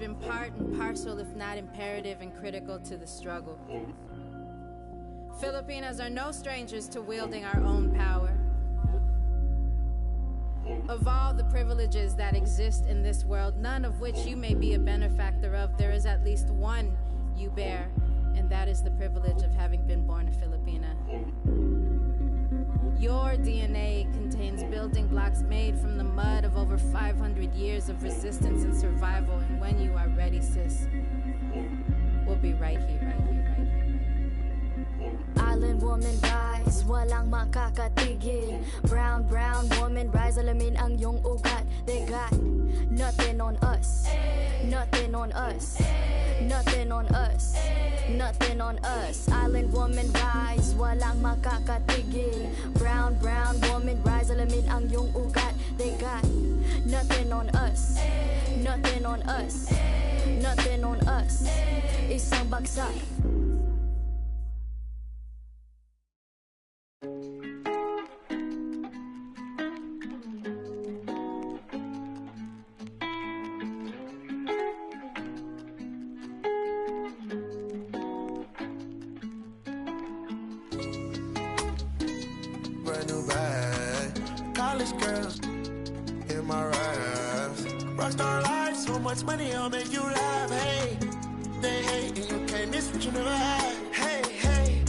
been part and parcel, if not imperative and critical to the struggle. Filipinas are no strangers to wielding our own power. Of all the privileges that exist in this world, none of which you may be a benefactor of, there is at least one you bear, and that is the privilege of having been born a Filipina. Your DNA contains building blocks made from the mud of over 500 years of resistance and survival, and when you are ready, sis, we'll be right here, right here, right here. Island woman rise, walang makakatigil. Brown woman rise, alamin ang iyong ugat. They got nothing on us, nothing on us, nothing on us, nothing on us. Island woman rise, walang makakatigil. Brown woman rise, alamin ang iyong ugat. They got nothing on us, nothing on us, nothing on us. Isang bagsak. Brand new bag, college girls in my raps. Rockstar life, so much money, I'll make you laugh. Hey, they hate and you can't miss what you never had. Hey, hey.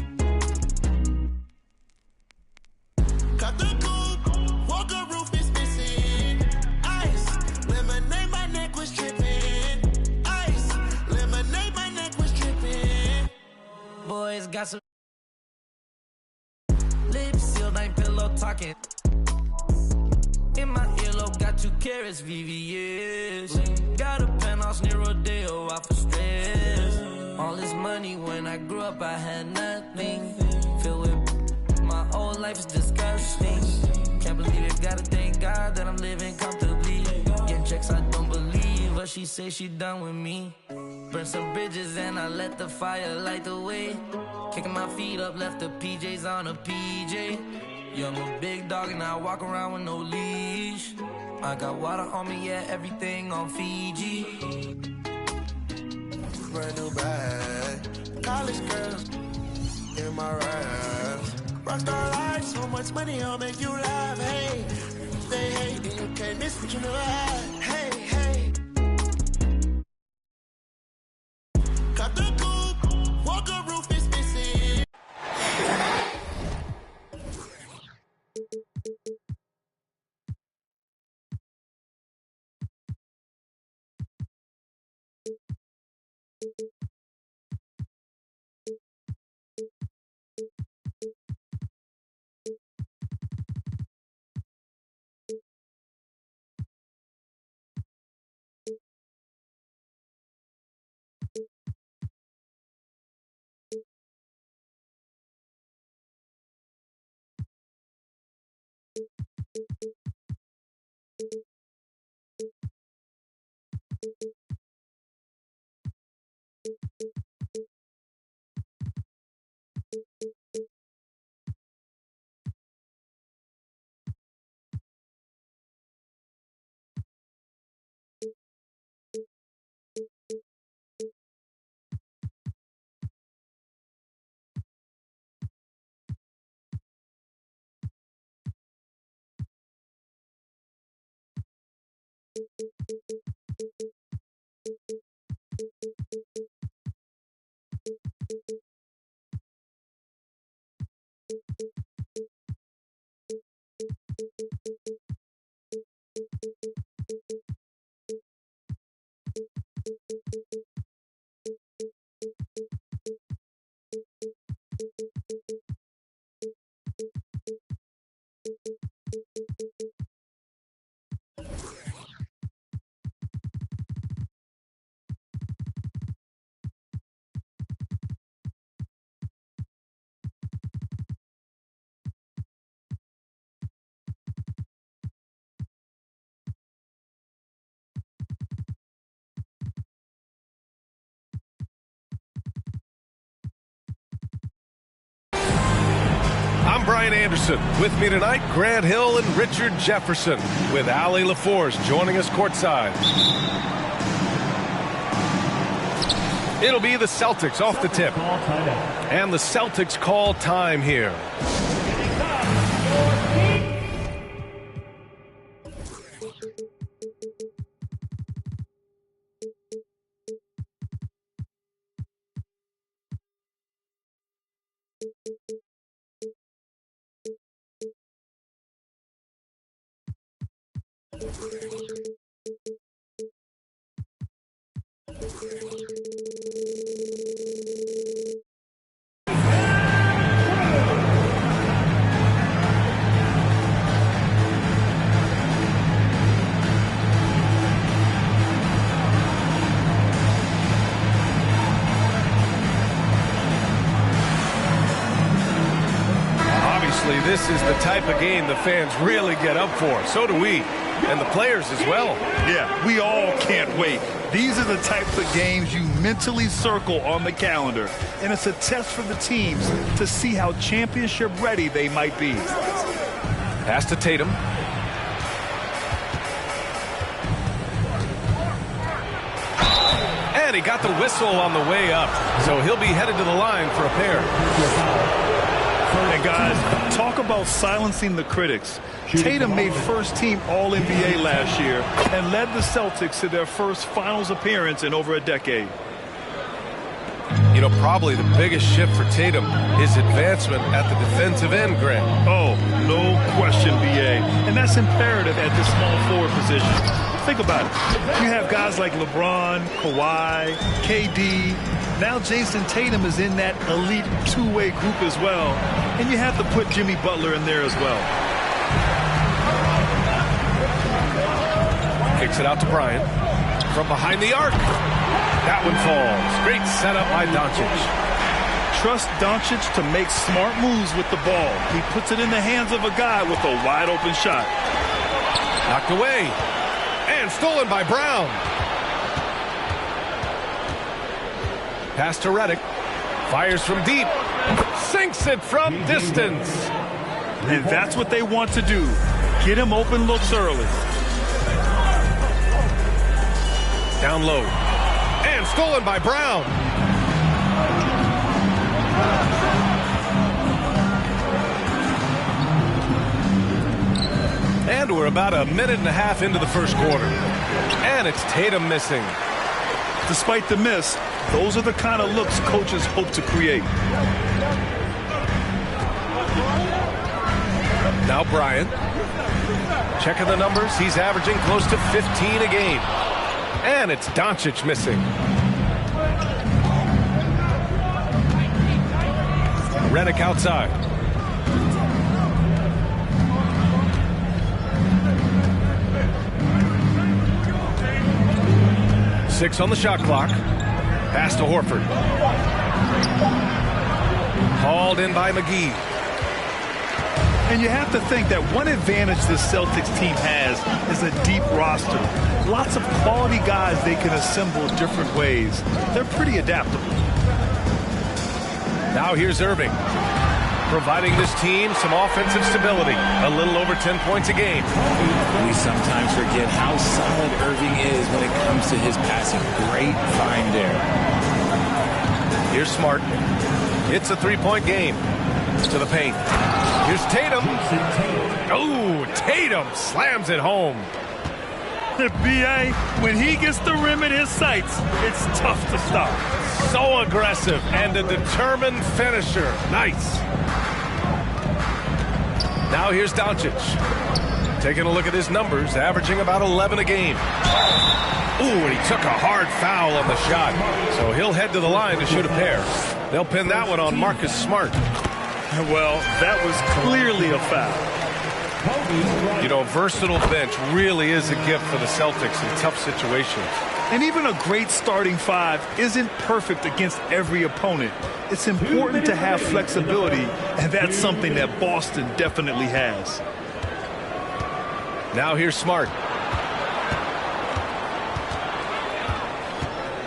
Cut the coupe, walker roof is missing. Ice, lemonade, my neck was dripping. Ice, lemonade, my neck was dripping. Boys got some lips sealed, ain't pillow talking. In my earlobe, got 2 carats, VVS. Got a penthouse near Rodeo, out for stress. All this money, when I grew up, I had nothing. Filled with my whole life is disgusting. Can't believe it, gotta thank God that I'm living comfortably. Getting checks, I don't believe, but she say she done with me. Burn some bridges and I let the fire light the way. Kicking my feet up, left the PJs on a PJ. Young a big dog and I walk around with no leash. I got water on me, yeah, everything on Fiji. Brand new bag, college girls in my raps. Rockstar life, so much money, I'll make you laugh. Hey, they hate and you can't miss what you never had. Hey, hey. Cut the coupe, walker roof is missing. I'm Brian Anderson. With me tonight, Grant Hill and Richard Jefferson, with Allie LaForce joining us courtside. It'll be the Celtics off the tip. And the Celtics call time here. This is the type of game the fans really get up for. So do we, and the players as well. Yeah, we all can't wait. These are the types of games you mentally circle on the calendar, and it's a test for the teams to see how championship ready they might be. Pass to Tatum. And he got the whistle on the way up, so he'll be headed to the line for a pair. And guys, talk about silencing the critics. Tatum made first-team All-NBA last year and led the Celtics to their first finals appearance in over a decade. You know, probably the biggest shift for Tatum is advancement at the defensive end, Grant. Oh, no question, B.A. And that's imperative at the small forward position. Think about it. You have guys like LeBron, Kawhi, KD. Now Jason Tatum is in that elite two-way group as well. And you have to put Jimmy Butler in there as well. Kicks it out to Bryant. From behind the arc. That one falls. Great setup by Doncic. Trust Doncic to make smart moves with the ball. He puts it in the hands of a guy with a wide-open shot. Knocked away. And stolen by Brown. Pass to Redick. Fires from deep. Sinks it from distance. And that's what they want to do. Get him open looks early. Down low. And stolen by Brown. And we're about a minute and a half into the first quarter. And it's Tatum missing. Despite the miss, those are the kind of looks coaches hope to create. Now Bryant. Checking the numbers. He's averaging close to 15 a game. And it's Doncic missing. Redick outside. Six on the shot clock. Pass to Horford. Hauled in by McGee. And you have to think that one advantage this Celtics team has is a deep roster. Lots of quality guys they can assemble different ways. They're pretty adaptable. Now here's Irving, providing this team some offensive stability. A little over 10 points a game. We sometimes forget how solid Irving is when it comes to his passing. Great find there. Here's Smart. It's a three-point game. To the paint. Here's Tatum. Oh, Tatum slams it home. B.A., when he gets the rim in his sights, it's tough to stop. So aggressive and a determined finisher. Nice. Now here's Doncic. Taking a look at his numbers, averaging about 11 a game. Ooh, and he took a hard foul on the shot. So he'll head to the line to shoot a pair. They'll pin that one on Marcus Smart. Well, that was clearly a foul. You know, a versatile bench really is a gift for the Celtics in tough situations. And even a great starting five isn't perfect against every opponent. It's important to have flexibility, and that's something that Boston definitely has. Now here's Smart.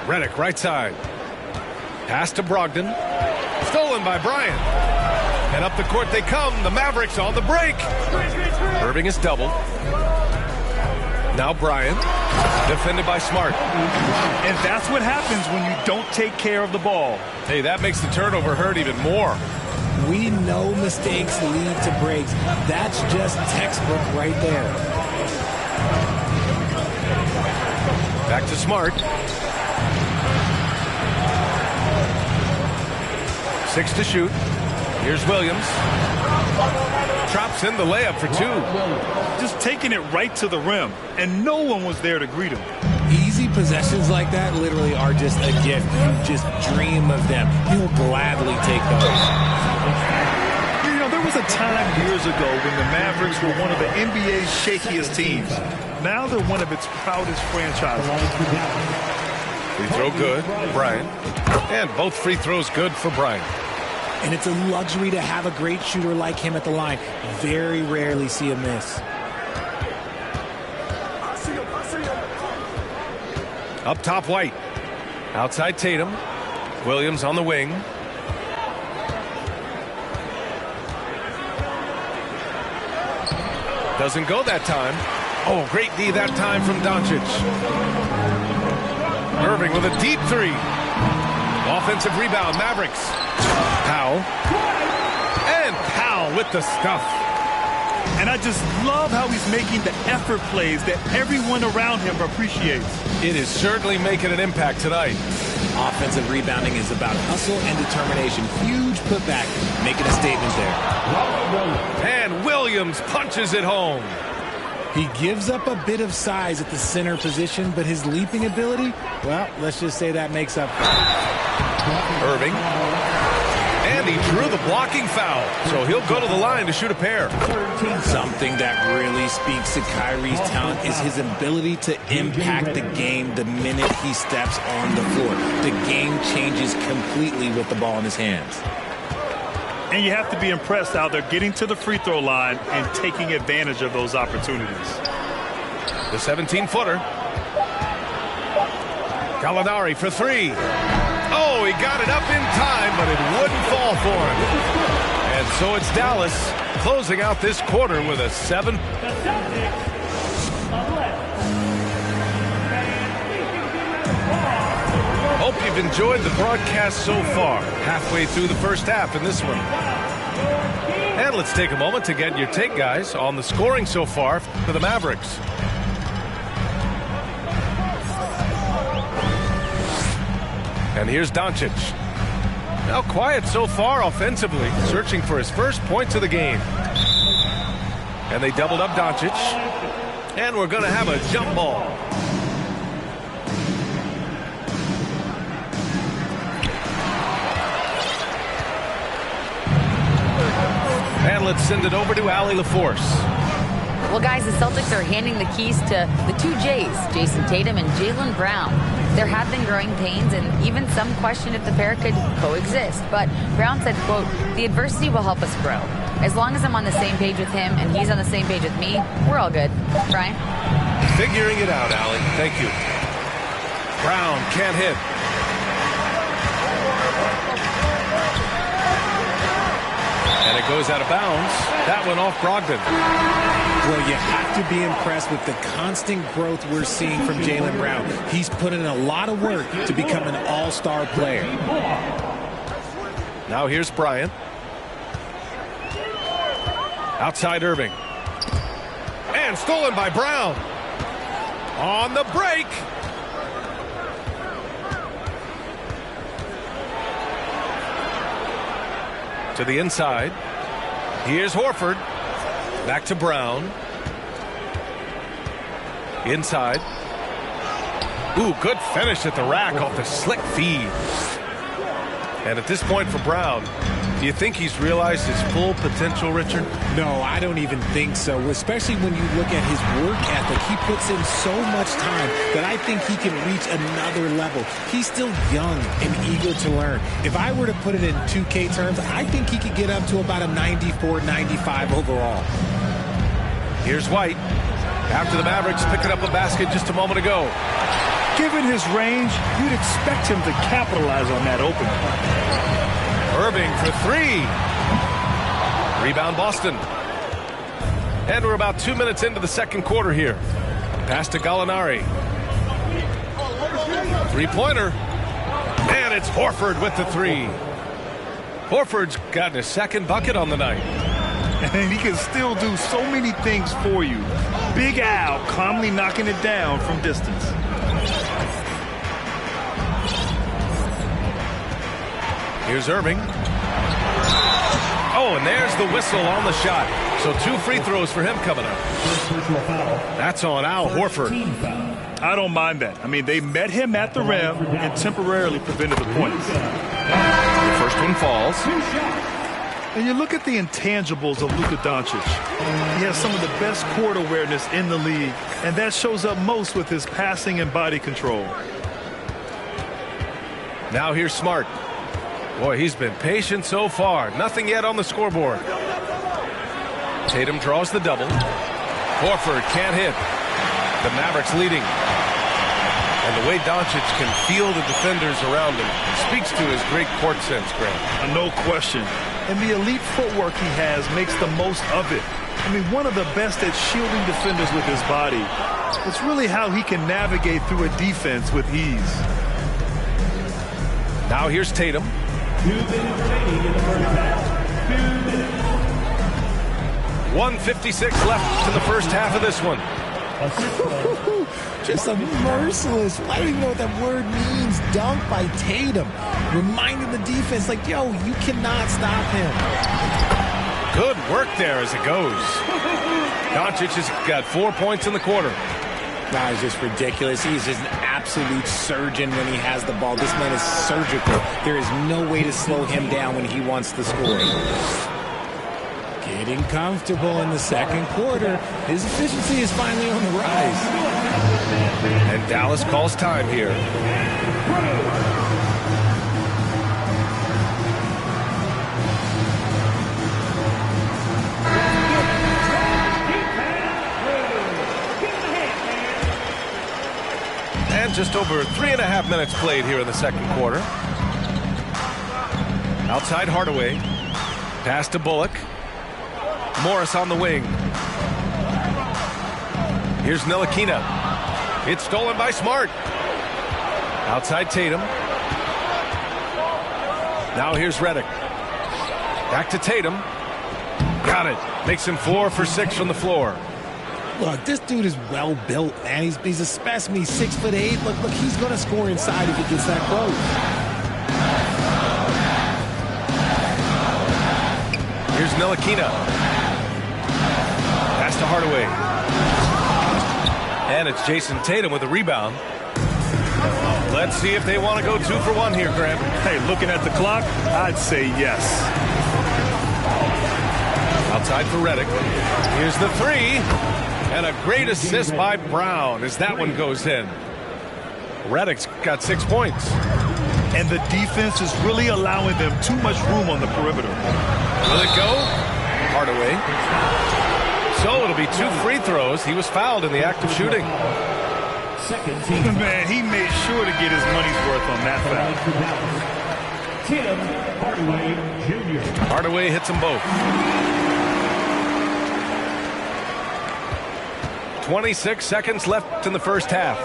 Redick, right side. Pass to Brogdon. Stolen by Bryant. And up the court they come. The Mavericks on the break. Irving is doubled. Now Bryant. Defended by Smart. And that's what happens when you don't take care of the ball. Hey, that makes the turnover hurt even more. We know mistakes lead to breaks. That's just textbook right there. Back to Smart. 6 to shoot. Here's Williams. Drops in the layup for 2. Just taking it right to the rim, and no one was there to greet him. Easy possessions like that literally are just a gift. You just dream of them. He'll gladly take those. You know, there was a time years ago when the Mavericks were one of the NBA's shakiest teams. Now they're one of its proudest franchises. Free throw good, Bryant. And both free throws good for Bryant. And it's a luxury to have a great shooter like him at the line. Very rarely see a miss. Up top, White. Outside Tatum. Williams on the wing. Doesn't go that time. Oh, great D that time from Doncic. Irving with a deep 3. Offensive rebound, Mavericks. Powell. And Powell with the stuff. And I just love how he's making the effort plays that everyone around him appreciates. It is certainly making an impact tonight. Offensive rebounding is about hustle and determination. Huge putback, making a statement there. And Williams punches it home. He gives up a bit of size at the center position, but his leaping ability, well, let's just say that makes up for it. Irving. And he drew the blocking foul, so he'll go to the line to shoot a pair. Something that really speaks to Kyrie's talent is his ability to impact the game the minute he steps on the floor. The game changes completely with the ball in his hands. And you have to be impressed how they're getting to the free throw line and taking advantage of those opportunities. The 17-footer. Gallinari for 3. Oh, he got it up in time, but it wouldn't fall for him. And so it's Dallas closing out this quarter with a 7. Hope you've enjoyed the broadcast so far. Halfway through the first half in this one. And let's take a moment to get your take, guys, on the scoring so far for the Mavericks. And here's Doncic. Now quiet so far offensively, searching for his first points of the game. And they doubled up Doncic. And we're going to have a jump ball. And let's send it over to Allie LaForce. Well, guys, the Celtics are handing the keys to the 2 J's, Jason Tatum and Jaylen Brown. There have been growing pains, and even some question if the pair could coexist. But Brown said, quote, "The adversity will help us grow. As long as I'm on the same page with him and he's on the same page with me, we're all good." Brian? Figuring it out, Allie. Thank you. Brown can't hit. And it goes out of bounds. That went off Brogdon. Well, you have to be impressed with the constant growth we're seeing from Jaylen Brown. He's put in a lot of work to become an all-star player. Now here's Bryant. Outside Irving. And stolen by Brown. On the break. To the inside. Here's Horford. Back to Brown. Inside. Ooh, good finish at the rack off the slick feed. And at this point for Brown, do you think he's realized his full potential, Richard? No, I don't even think so, especially when you look at his work ethic. He puts in so much time that I think he can reach another level. He's still young and eager to learn. If I were to put it in 2K terms, I think he could get up to about a 94, 95 overall. Here's White. After the Mavericks picking up a basket just a moment ago. Given his range, you'd expect him to capitalize on that opening. Irving for 3. Rebound Boston. And we're about 2 minutes into the second quarter here. Pass to Gallinari. Three-pointer. And it's Horford with the three. Horford's gotten his second bucket on the night. And he can still do so many things for you. Big Al calmly knocking it down from distance. Here's Irving. Oh, and there's the whistle on the shot. So 2 free throws for him coming up. That's on Al Horford. I don't mind that. I mean, they met him at the rim and temporarily prevented the points. The first one falls. And you look at the intangibles of Luka Doncic. He has some of the best court awareness in the league, and that shows up most with his passing and body control. Now here's Smart. Boy, he's been patient so far. Nothing yet on the scoreboard. Tatum draws the double. Horford can't hit. The Mavericks leading. And the way Doncic can feel the defenders around him speaks to his great court sense, Grant. No question. And the elite footwork he has makes the most of it. I mean, one of the best at shielding defenders with his body. It's really how he can navigate through a defense with ease. Now here's Tatum. 2 minutes remaining in the first half. 2 minutes. 1:56 left in the first half of this one. Just a merciless, I don't even know what that word means, dunk by Tatum. Reminding the defense, like, yo, you cannot stop him. Good work there as it goes. Doncic has got 4 points in the quarter. Nah, it's just ridiculous. He's just an absolute surgeon when he has the ball. This man is surgical. There is no way to slow him down when he wants to score. Getting comfortable in the second quarter. His efficiency is finally on the rise. And Dallas calls time here. And just over 3.5 minutes played here in the second quarter. Outside Hardaway. Pass to Bullock. Morris on the wing. Here's Ntilikina. It's stolen by Smart. Outside Tatum. Now here's Redick. Back to Tatum. Got it. Makes him 4 for 6 from the floor. Look, this dude is well built, man. He's a specimen. He's 6'8". Look, he's going to score inside if he gets that close. Here's Ntilikina. Pass to Hardaway. And it's Jason Tatum with a rebound. Let's see if they want to go 2 for 1 here, Grant. Hey, looking at the clock, I'd say yes. Outside for Redick. Here's the 3. And a great assist by Brown as that one goes in. Redick's got 6 points. And the defense is really allowing them too much room on the perimeter. Will it go? Hardaway. So it'll be 2 free throws. He was fouled in the act of shooting. Man, he made sure to get his money's worth on that foul. Tim Hardaway Jr. Hardaway hits them both. 26 seconds left in the first half.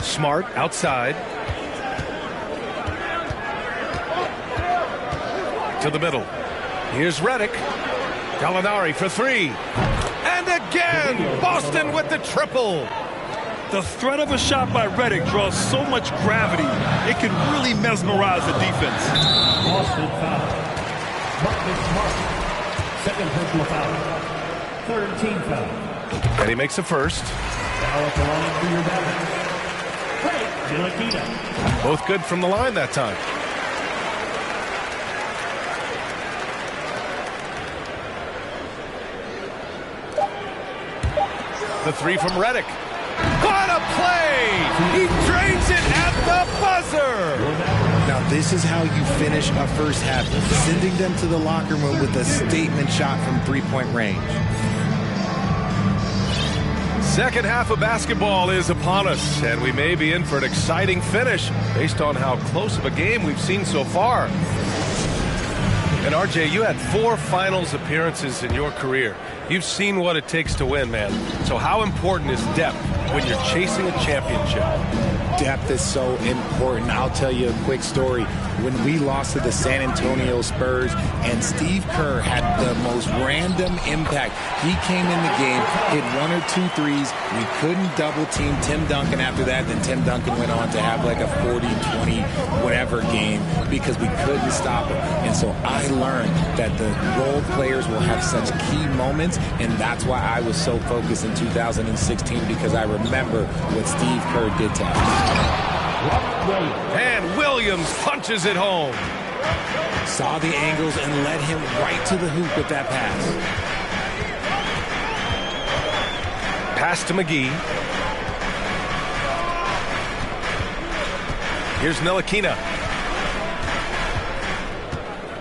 Smart outside. To the middle. Here's Redick. Gallinari for 3. And again, Boston with the triple. The threat of a shot by Redick draws so much gravity, it can really mesmerize the defense. Boston foul. Marcus Smart. Second personal foul. Third team foul. And he makes a first. Now at the line for your battle. Ntilikina. Both good from the line that time. The 3 from Redick. What a play! He drains it at the buzzer! Now, this is how you finish a first half, sending them to the locker room with a statement shot from three-point range. Second half of basketball is upon us, and we may be in for an exciting finish based on how close of a game we've seen so far. And RJ, you had 4 finals appearances in your career. You've seen what it takes to win, man. So how important is depth when you're chasing a championship. Depth is so important. I'll tell you a quick story. When we lost to the San Antonio Spurs and Steve Kerr had the most random impact. He came in the game, hit 1 or 2 threes. We couldn't double team Tim Duncan after that. Then Tim Duncan went on to have like a 40, 20, whatever game because we couldn't stop him. And so I learned that the role players will have such key moments, and that's why I was so focused in 2016 because I remember what Steve Kerr did to us. And Williams punches it home. Saw the angles and led him right to the hoop with that pass. Pass to McGee. Here's Ntilikina.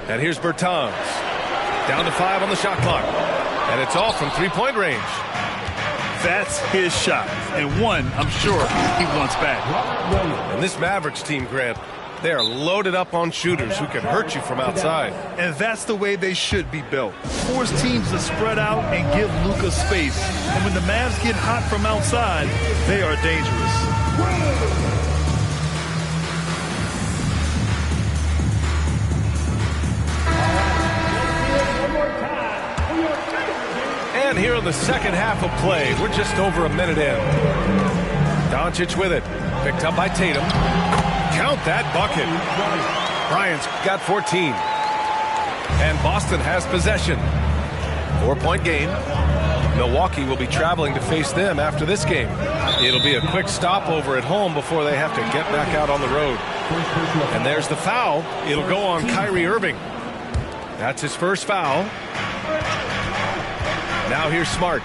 And here's Bertans. Down to 5 on the shot clock. And it's all from three-point range. That's his shot, and one I'm sure he wants back. And this Mavericks team, Grant, they are loaded up on shooters who can hurt you from outside. And that's the way they should be built. Force teams to spread out and give Luka space. And when the Mavs get hot from outside, they are dangerous. And here in the second half of play, we're just over a minute in. Doncic with it. Picked up by Tatum. Count that bucket. Bryant's got 14. And Boston has possession. 4-point game. Milwaukee will be traveling to face them after this game. It'll be a quick stopover at home before they have to get back out on the road. And there's the foul. It'll go on Kyrie Irving. That's his first foul. Now here's Smart.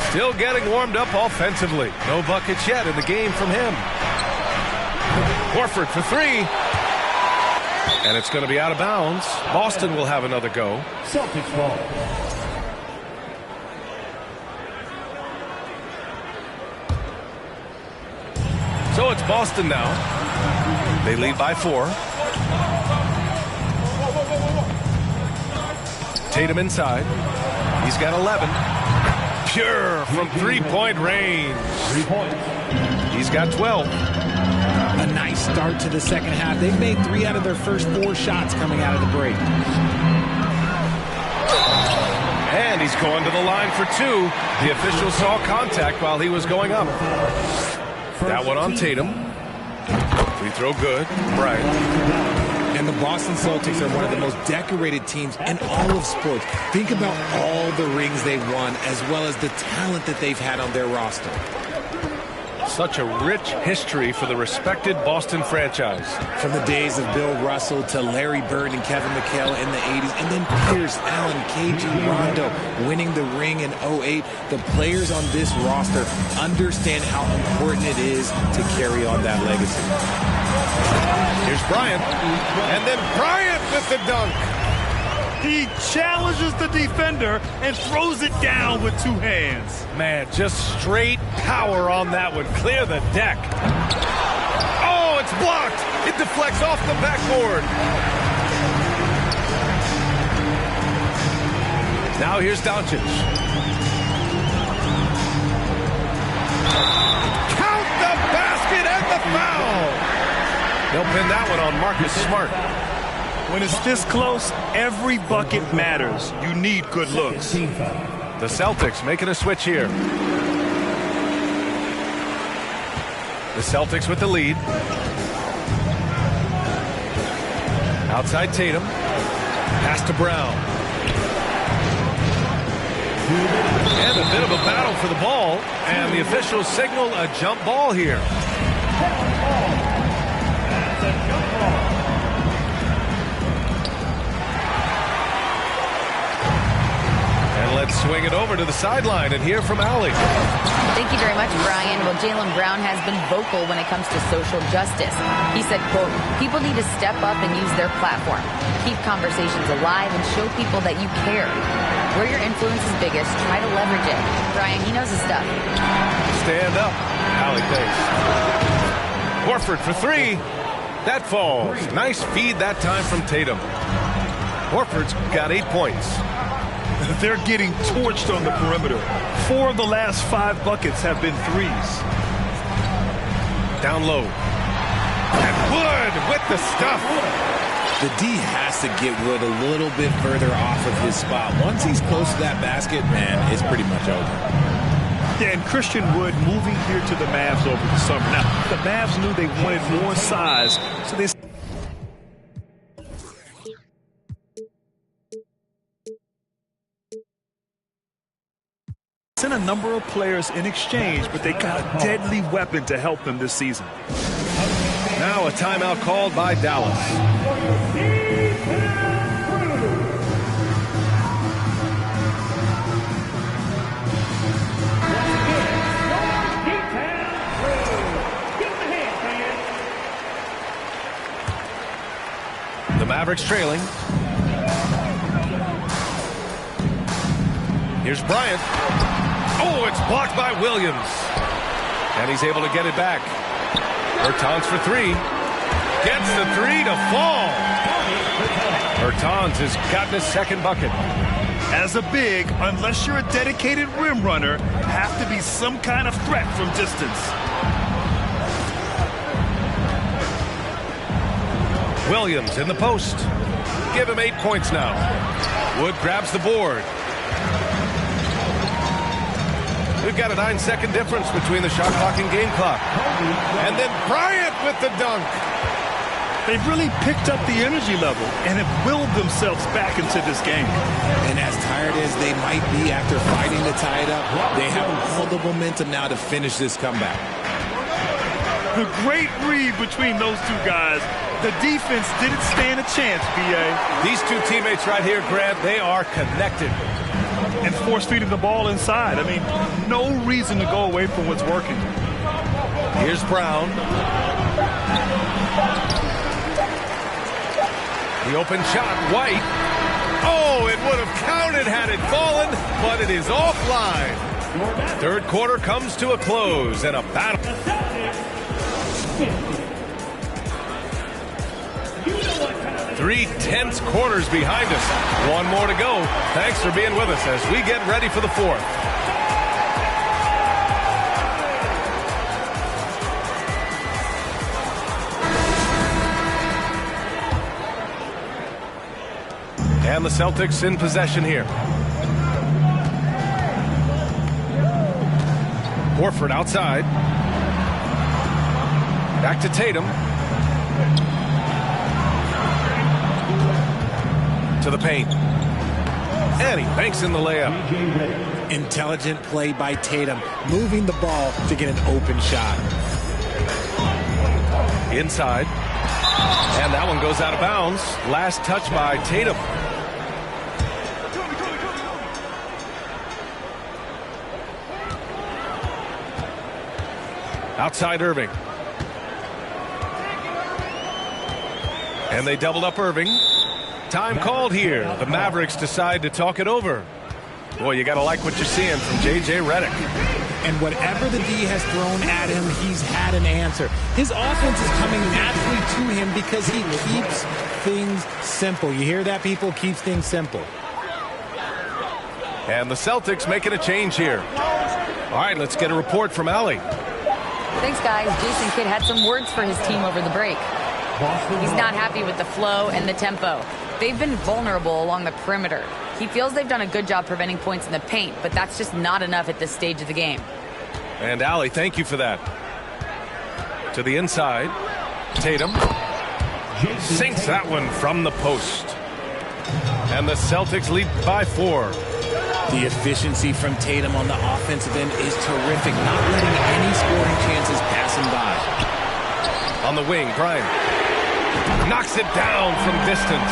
Still getting warmed up offensively. No buckets yet in the game from him. Horford for 3. And it's going to be out of bounds. Boston will have another go. Celtics ball. So it's Boston now. They lead by 4. Tatum inside. He's got 11. Pure from three-point range. 3 points. He's got 12. A nice start to the second half. They've made 3 out of their first 4 shots coming out of the break. And he's going to the line for 2. The official saw contact while he was going up. That one on Tatum. Free throw good. Bryant. And the Boston Celtics are one of the most decorated teams in all of sports. Think about all the rings they've won, as well as the talent that they've had on their roster. Such a rich history for the respected Boston franchise. From the days of Bill Russell to Larry Bird and Kevin McHale in the 80s, and then Pierce, Allen, KG, Rondo winning the ring in 08. The players on this roster understand how important it is to carry on that legacy. Here's Bryant. And then Bryant with the dunk. He challenges the defender and throws it down with 2 hands. Man, just straight power on that one. Clear the deck. Oh, it's blocked. It deflects off the backboard. Now here's Doncic. Count the basket and the foul. They'll pin that one on Marcus Smart. When it's this close, every bucket matters. You need good looks. The Celtics making a switch here. The Celtics with the lead. Outside Tatum. Pass to Brown. And a bit of a battle for the ball. And the officials signal a jump ball here. That's a jump ball. Let's swing it over to the sideline and hear from Allie. Thank you very much, Brian. Well, Jaylen Brown has been vocal when it comes to social justice. He said, quote, people need to step up and use their platform. Keep conversations alive and show people that you care. Where your influence is biggest, try to leverage it. Brian, he knows his stuff. Stand up. Allie, thanks. Horford for 3. That falls. Nice feed that time from Tatum. Horford's got 8 points. They're getting torched on the perimeter. 4 of the last 5 buckets have been threes. Down low. And Wood with the stuff. The D has to get Wood a little bit further off of his spot. Once he's close to that basket, man, it's pretty much over. Yeah, and Christian Wood moving here to the Mavs over the summer. Now, the Mavs knew they wanted more size, so they... sent a number of players in exchange, but they got a deadly weapon to help them this season. Now a timeout called by Dallas. The Mavericks trailing. Here's Bryant. Oh, it's blocked by Williams. And he's able to get it back. Bertans for 3. Gets the 3 to fall. Bertans has gotten his second bucket. As a big, unless you're a dedicated rim runner, have to be some kind of threat from distance. Williams in the post. Give him 8 points now. Wood grabs the board. We've got a 9-second difference between the shot clock and game clock. And then Bryant with the dunk. They've really picked up the energy level and have willed themselves back into this game. And as tired as they might be after fighting to tie it up, they have all the momentum now to finish this comeback. A great read between those two guys. The defense didn't stand a chance, B.A. These two teammates right here, Grant, they are connected. And force-feeding the ball inside. I mean, no reason to go away from what's working. Here's Brown. The open shot, White. Oh, it would have counted had it fallen, but it is offline. Third quarter comes to a close and a battle. 3 tense quarters behind us. One more to go. Thanks for being with us as we get ready for the fourth. And the Celtics in possession here. Horford outside. Back to Tatum. To the paint. And he banks in the layup. Intelligent play by Tatum, moving the ball to get an open shot. Inside. And that one goes out of bounds. Last touch by Tatum. Outside Irving. And they doubled up Irving. Time called here. The Mavericks decide to talk it over. Boy, you got to like what you're seeing from J.J. Redick. And whatever the D has thrown at him, he's had an answer. His offense is coming naturally to him because he keeps things simple. You hear that, people? Keeps things simple. And the Celtics making a change here. All right, let's get a report from Allie. Thanks, guys. Jason Kidd had some words for his team over the break. He's not happy with the flow and the tempo. They've been vulnerable along the perimeter. He feels they've done a good job preventing points in the paint, but that's just not enough at this stage of the game. And Allie, thank you for that. To the inside. Tatum sinks that one from the post. And the Celtics lead by 4. The efficiency from Tatum on the offensive end is terrific, not letting any scoring chances pass him by. On the wing, Bryant knocks it down from distance.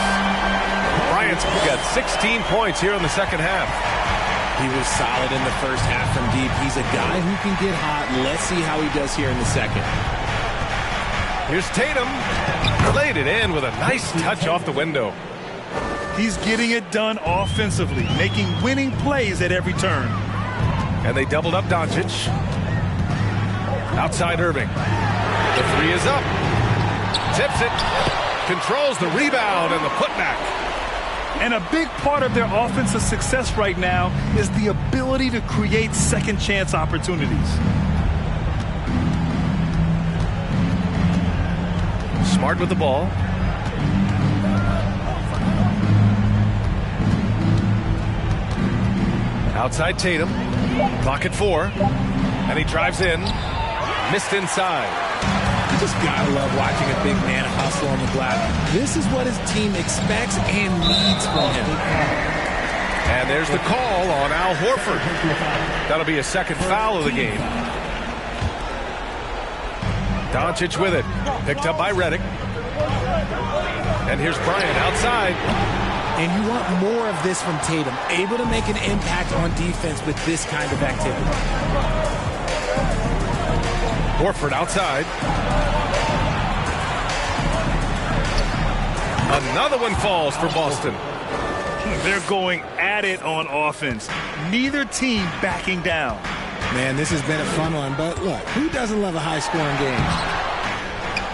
Bryant's got 16 points here in the second half. He was solid in the first half from deep. He's a guy who can get hot. Let's see how he does here in the second. Here's Tatum. Laid it in with a nice touch off the window. He's getting it done offensively, making winning plays at every turn. And they doubled up Doncic. Outside Irving. The 3 is up. Tips it. Controls the rebound and the putback. And a big part of their offensive success right now is the ability to create second chance opportunities. Smart with the ball. Outside Tatum. Clock at 4. And he drives in. Missed inside. You just gotta love watching a big man hustle on the glass. This is what his team expects and needs from him. And there's the call on Al Horford. That'll be a second foul of the game. Doncic with it. Picked up by Redick. And here's Bryant outside. And you want more of this from Tatum. Able to make an impact on defense with this kind of activity. Horford outside. Another one falls for Boston. They're going at it on offense. Neither team backing down. Man, this has been a fun one, but look, who doesn't love a high-scoring game?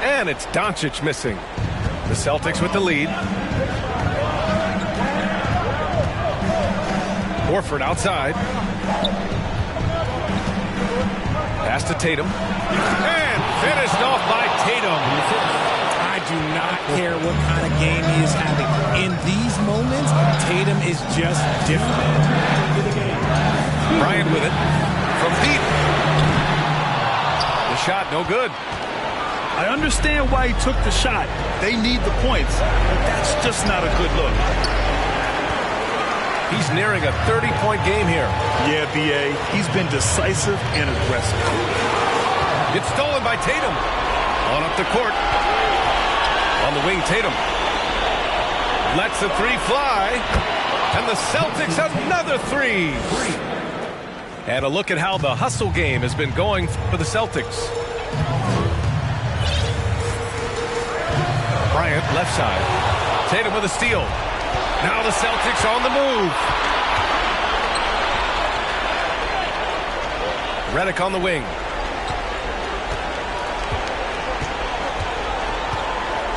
And it's Doncic missing. The Celtics with the lead. Horford outside. Pass to Tatum. And finished off by Tatum. I do not care what kind of game he is having. In these moments, Tatum is just different. Bryant with it. From deep. The shot no good. I understand why he took the shot. They need the points, but that's just not a good look. He's nearing a 30-point game here. Yeah, B.A., he's been decisive and aggressive. It's stolen by Tatum. On up the court. On the wing, Tatum. Lets the three fly. And the Celtics another three. And a look at how the hustle game has been going for the Celtics. Bryant, left side. Tatum with a steal. Now the Celtics on the move. Redick on the wing.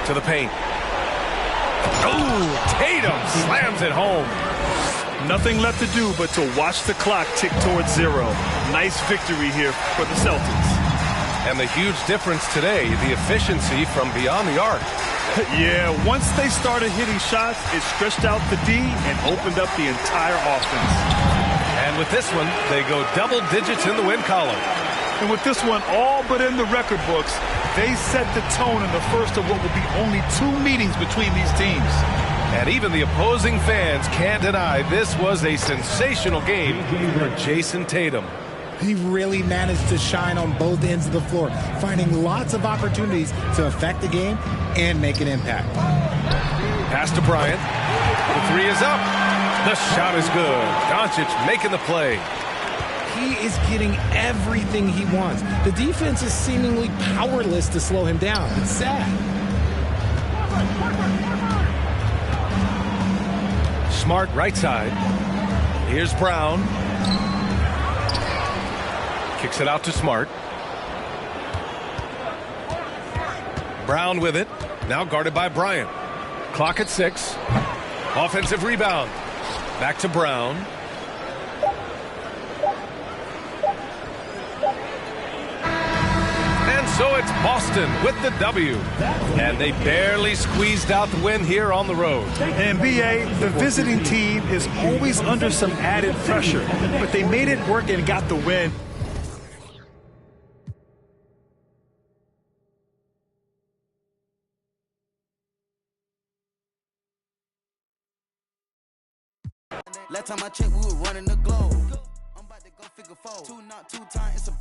To the paint. Oh, Tatum slams it home. Nothing left to do but to watch the clock tick towards 0. Nice victory here for the Celtics. And the huge difference today, the efficiency from beyond the arc. Yeah, once they started hitting shots, it stretched out the D and opened up the entire offense. And with this one, they go double digits in the win column. And with this one all but in the record books, they set the tone in the first of what will be only 2 meetings between these teams. And even the opposing fans can't deny this was a sensational game for Jayson Tatum. He really managed to shine on both ends of the floor, finding lots of opportunities to affect the game and make an impact. Pass to Bryant. The three is up. The shot is good. Doncic making the play. He is getting everything he wants. The defense is seemingly powerless to slow him down. It's sad. Smart right side. Here's Brown. Kicks it out to Smart. Brown with it. Now guarded by Bryant. Clock at 6. Offensive rebound. Back to Brown. And so it's Boston with the W. And they barely squeezed out the win here on the road. And B.A., the visiting team is always under some added pressure, but they made it work and got the win. Last time I checked, we were running the globe. I'm about to go figure 4. 2 not 2 times, it's a